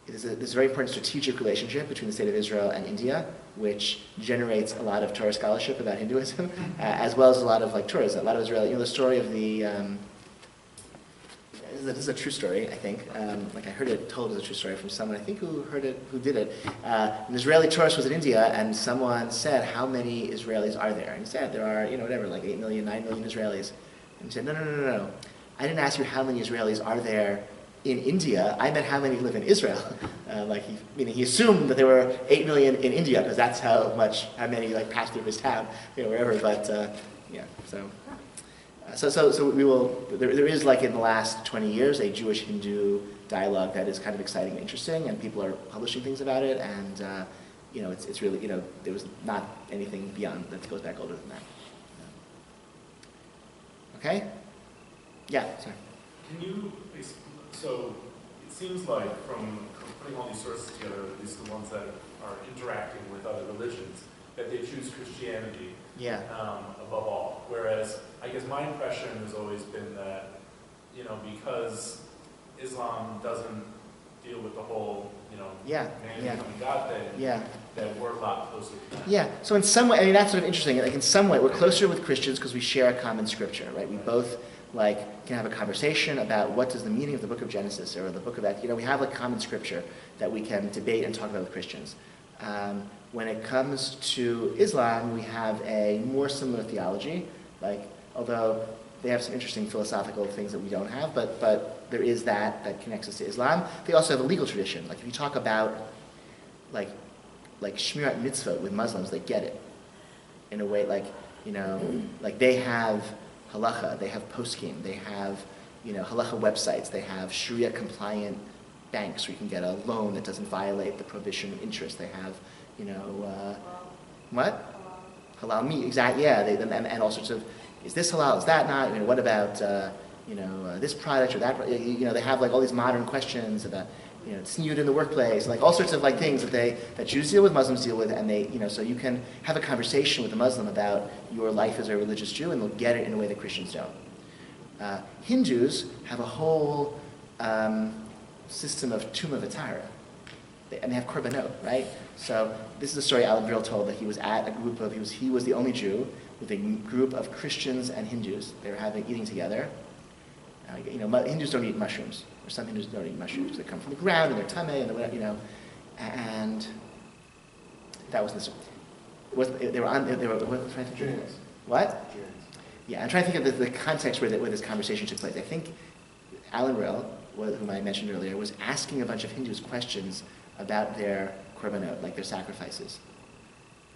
there's a very important strategic relationship between the state of Israel and India, which generates a lot of Torah scholarship about Hinduism, as well as a lot of tourism. A lot of Israel. The story of the. This is a true story, I think. I heard it told as a true story from someone, I think, who did it. An Israeli tourist was in India, and someone said, how many Israelis are there? And he said, there are, 8 million, 9 million Israelis. And he said, no. I didn't ask you how many Israelis are there in India. I meant how many live in Israel. He assumed that there were 8 million in India, because that's how many passed through his town, wherever. But, So we will. There is in the last 20 years a Jewish-Hindu dialogue that is kind of exciting and interesting, and people are publishing things about it. And it's really there was not anything beyond that goes back older than that. Okay. Yeah. Sorry. Can you? So it seems like from putting all these sources together, at least the ones that are interacting with other religions, that they choose Christianity. Yeah. Above all. Whereas, I guess my impression has always been that, because Islam doesn't deal with the whole, man becoming God thing, that we're a lot closer to that. Yeah. So in some way, that's sort of interesting. In some way, we're closer with Christians because we share a common scripture, right? We both can have a conversation about what does the meaning of the book of Genesis or the book of that. We have a common scripture that we can debate and talk about with Christians. When it comes to Islam, we have a more similar theology, although they have some interesting philosophical things that we don't have, but there is that connects us to Islam. They also have a legal tradition. If you talk about Shmirat Mitzvot with Muslims, they get it in a way they have halacha, they have poskim, they have halacha websites, they have Sharia compliant banks where you can get a loan that doesn't violate the prohibition of interest. They have what? Halal meat, exactly, yeah. And all sorts of, is this halal, is that not? What about, this product or that product? They have all these modern questions about, tzniut in the workplace, all sorts of things that Jews deal with, Muslims deal with, and they, so you can have a conversation with a Muslim about your life as a religious Jew, and they'll get it in a way that Christians don't. Hindus have a whole system of Tumah V'Tara. And they have korbanot, right? So this is a story Alan Brill told, that he was at a group of, he was the only Jew with a group of Christians and Hindus. They were eating together. Hindus don't eat mushrooms, or some Hindus don't eat mushrooms. They come from the ground and they're tameh and whatever, and that was they were trying to think. What? Yeah, I'm trying to think of the context where this conversation took place. I think Alan Brill, whom I mentioned earlier, was asking a bunch of Hindus questions about their korbanot, their sacrifices.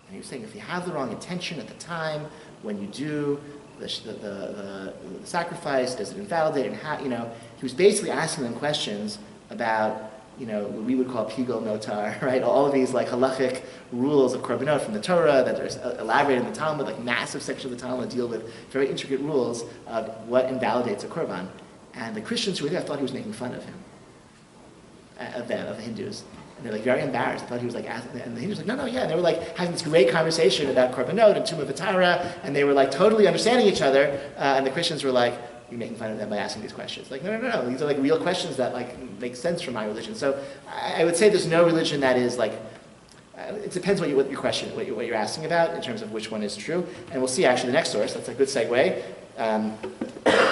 And he was saying, if you have the wrong intention at the time, when you do the sacrifice, does it invalidate? And how, he was basically asking them questions about, what we would call pigul notar, right? All of these halachic rules of korbanot from the Torah that are elaborated in the Talmud, massive sections of the Talmud deal with very intricate rules of what invalidates a korban. And the Christians who were there thought he was making fun of him, of the Hindus. And they're very embarrassed. I thought he was asking, and the Hindus were no, yeah. And they were having this great conversation about korbanot and Tumah V'Tara, and they were totally understanding each other. And the Christians were you're making fun of them by asking these questions. No. These are real questions that make sense from my religion. So I would say there's no religion that is it depends what your question, what you're asking about in terms of which one is true. And we'll see actually the next source. That's a good segue.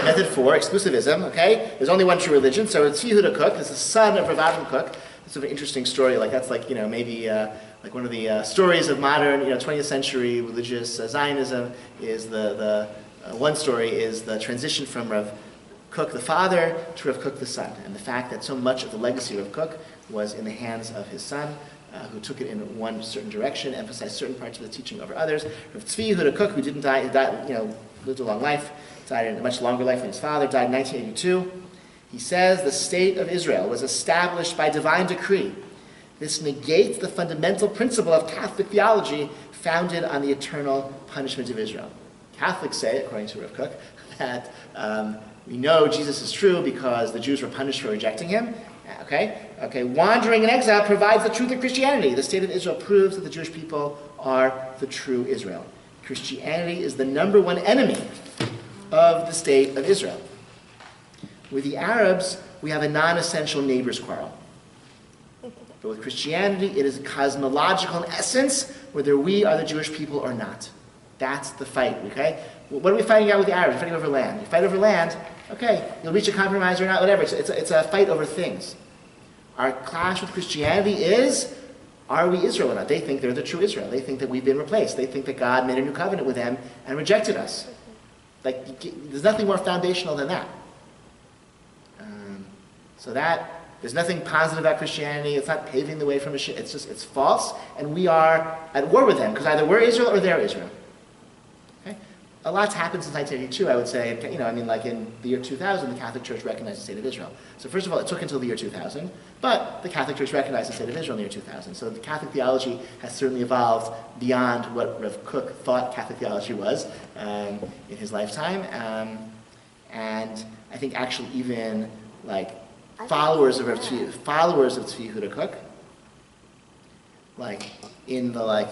Method 4, exclusivism, okay? There's only one true religion, so Tzvi Yehuda Kook is the son of Rav Avram Kook. It's an interesting story, like that's like, maybe like one of the stories of modern, 20th century religious Zionism is one story is the transition from Rav Kook the father to Rav Kook the son, and the fact that so much of the legacy of Rav Kook was in the hands of his son, who took it in one certain direction, emphasized certain parts of the teaching over others. Rav Tzvi Yehuda Kook, who didn't die, lived a long life, died in a much longer life than his father, died in 1982. He says the state of Israel was established by divine decree. This negates the fundamental principle of Catholic theology founded on the eternal punishment of Israel. Catholics say, according to Rav Kook, that we know Jesus is true because the Jews were punished for rejecting him. Okay. Wandering in exile provides the truth of Christianity. The state of Israel proves that the Jewish people are the true Israel. Christianity is the number one enemy of the state of Israel. With the Arabs, we have a non-essential neighbors quarrel. But with Christianity, it is cosmological in essence, whether we are the Jewish people or not. That's the fight, okay? What are we fighting out with the Arabs? We're fighting over land. You fight over land, okay, you'll reach a compromise or not, whatever. It's a fight over things. Our clash with Christianity is, are we Israel or not? They think they're the true Israel. They think that we've been replaced. They think that God made a new covenant with them and rejected us. Like, there's nothing more foundational than that. There's nothing positive about Christianity. It's not paving the way from it's false, and we are at war with them, because either we're Israel or they're Israel. Okay? A lot's happened since 1982, I would say. Like in the year 2000, the Catholic Church recognized the state of Israel. So first of all, it took until the year 2000, but the Catholic Church recognized the state of Israel in the year 2000. So the Catholic theology has certainly evolved beyond what Rav Kook thought Catholic theology was in his lifetime. And I think actually even like followers of Tzvi Yehuda Kook, like in the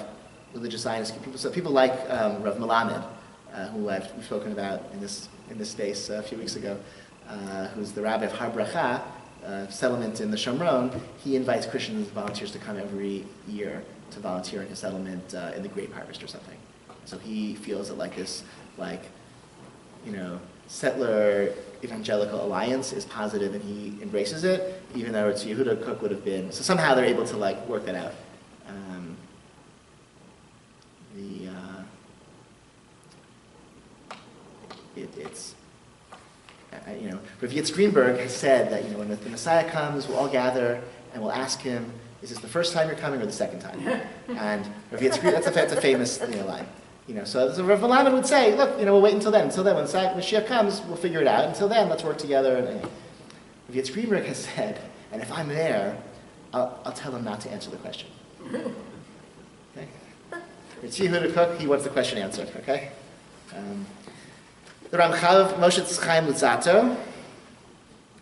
religious Zionist people like Rav Melamed, who we've spoken about in this space a few weeks ago, who's the Rabbi of Har Bracha, settlement in the Shomron. He invites Christians and volunteers to come every year to volunteer in his settlement in the Grape Harvest or something. So he feels that this settler evangelical alliance is positive, and he embraces it, even though Tzvi Yehuda Kook would have been. So somehow they're able to work that out. Rav Yitzhak Greenberg has said that when the Messiah comes, we'll all gather and we'll ask him, "Is this the first time you're coming or the second time?" And Rav Yitzhak Greenberg, that's a famous line. So Rav Melamed would say, "Look, we'll wait until then. Until then, when Mashiach comes, we'll figure it out. Until then, let's work together." And Rav Yitzhak Greenberg has said, "And if I'm there, I'll tell him not to answer the question." Okay. Tzvi Yehuda Kook, he wants the question answered. Okay. The Ramchal of Moshe Chaim Luzzatto.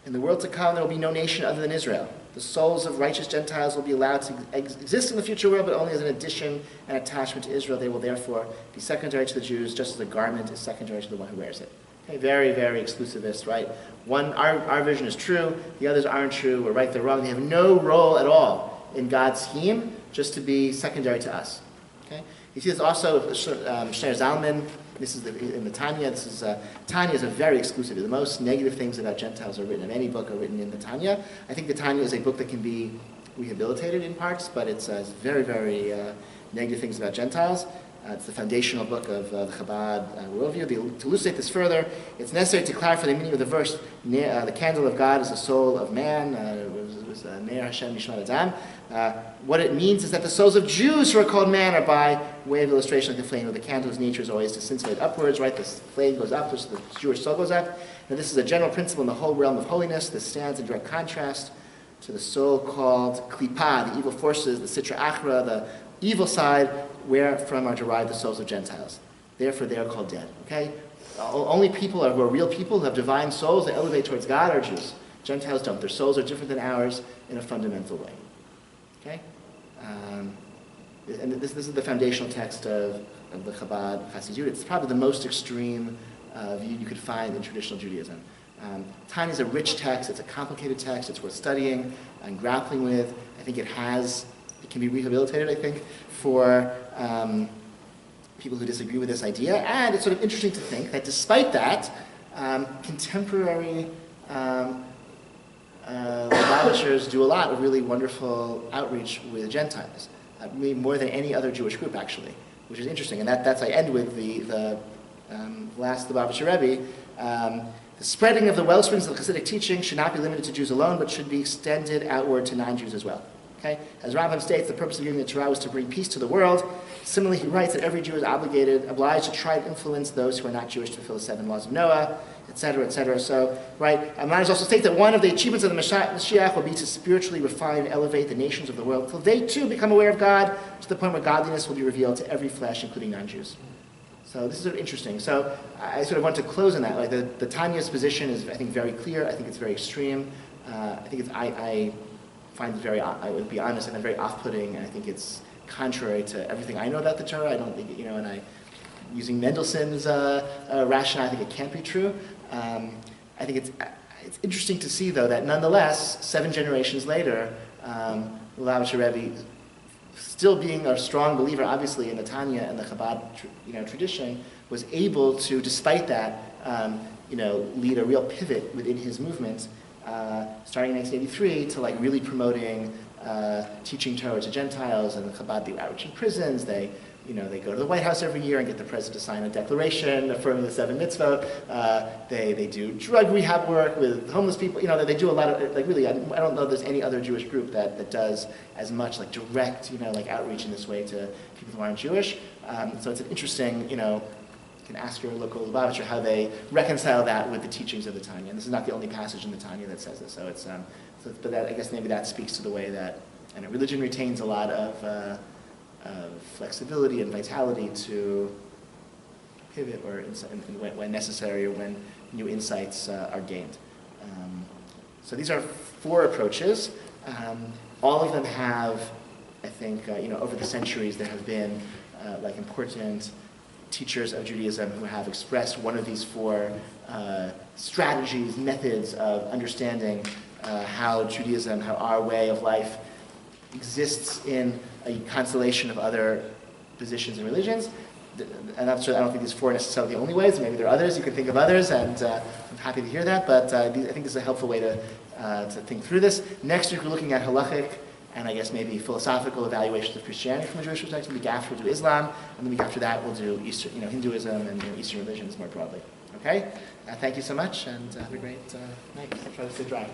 In the world to come, there will be no nation other than Israel. The souls of righteous Gentiles will be allowed to exist in the future world, but only as an addition and attachment to Israel. They will therefore be secondary to the Jews, just as the garment is secondary to the one who wears it. Okay, very, very exclusivist, right? Our vision is true, the others aren't true, we're right, they're wrong. They have no role at all in God's scheme, just to be secondary to us. Okay? You see this also with Shneir Zalman. This is in the Tanya. Tanya is a very exclusive. The most negative things about Gentiles are written in any book are written in the Tanya. I think the Tanya is a book that can be rehabilitated in parts, but it's very, very negative things about Gentiles. It's the foundational book of the Chabad worldview. To elucidate this further, it's necessary to clarify the meaning of the verse, the candle of God is the soul of man, Meir Hashem Nishmat Adam. What it means is that the souls of Jews who are called man are by way of illustration like the flame of the candle, whose nature is always to scintillate upwards, right? The flame goes up, so the Jewish soul goes up. Now this is a general principle in the whole realm of holiness. This stands in direct contrast to the so-called Klipah, the evil forces, the Sitra Achra, the evil side, wherefrom are derived the souls of Gentiles. Therefore they are called dead. Okay? Only people who are real people, who have divine souls that elevate towards God, are Jews. Gentiles don't. Their souls are different than ours in a fundamental way. Okay? And this is the foundational text of the Chabad Chassidut. It's probably the most extreme view you could find in traditional Judaism. Tanya is a rich text. It's a complicated text. It's worth studying and grappling with. I think it can be rehabilitated, I think, for people who disagree with this idea. And it's sort of interesting to think that despite that, contemporary Lubavitchers do a lot of really wonderful outreach with Gentiles, maybe more than any other Jewish group actually, which is interesting. And that's I end with the last Lubavitcher Rebbe. The spreading of the wellsprings of the Hasidic teaching should not be limited to Jews alone, but should be extended outward to non-Jews as well. Okay? As Rambam states, the purpose of giving the Torah was to bring peace to the world. Similarly, he writes that every Jew is obliged to try to influence those who are not Jewish to fulfill the 7 laws of Noah, etc., etc. So, right, Midrash also states that one of the achievements of the Mashiach will be to spiritually refine and elevate the nations of the world till they too become aware of God, to the point where godliness will be revealed to every flesh, including non-Jews. So this is sort of interesting. So I sort of want to close on that. Like the Tanya's position is, I think, very clear. I think it's very extreme. I think it's, I find it very, I would be honest, I find it very off-putting, and I think it's contrary to everything I know about the Torah. I don't think, and using Mendelssohn's rationale, I think it can't be true. I think it's interesting to see, though, that nonetheless, 7 generations later, Lubavitcher Rebbe, still being a strong believer, obviously, in the Tanya and the Chabad, tradition, was able to, despite that, lead a real pivot within his movement, starting in 1983, to like really promoting teaching Torah to Gentiles, and the Chabad do outreach in prisons. They go to the White House every year and get the president to sign a declaration affirming the 7 mitzvot. They do drug rehab work with homeless people. They do a lot of, like, really, I don't know if there's any other Jewish group that does as much, like, direct, outreach in this way to people who aren't Jewish. So it's an interesting, you can ask your local Lubavitcher how they reconcile that with the teachings of the Tanya. And this is not the only passage in the Tanya that says this. So it's, but that, I guess maybe that speaks to the way that, religion retains a lot of flexibility and vitality to pivot or when necessary, or when new insights are gained. So these are 4 approaches. All of them have, I think, over the centuries there have been important teachers of Judaism who have expressed one of these 4 strategies, methods of understanding how Judaism, how our way of life exists in a constellation of other positions and religions. I'm not sure, I don't think these 4 are necessarily the only ways. Maybe there are others. You can think of others, and I'm happy to hear that. But I think this is a helpful way to think through this. Next week we're looking at halachic and I guess maybe philosophical evaluations of Christianity from a Jewish perspective. The week after we'll do Islam, and the week after that we'll do Eastern, Hinduism and Eastern religions more broadly. Okay? Thank you so much, and have a great night. I'll try to stay dry.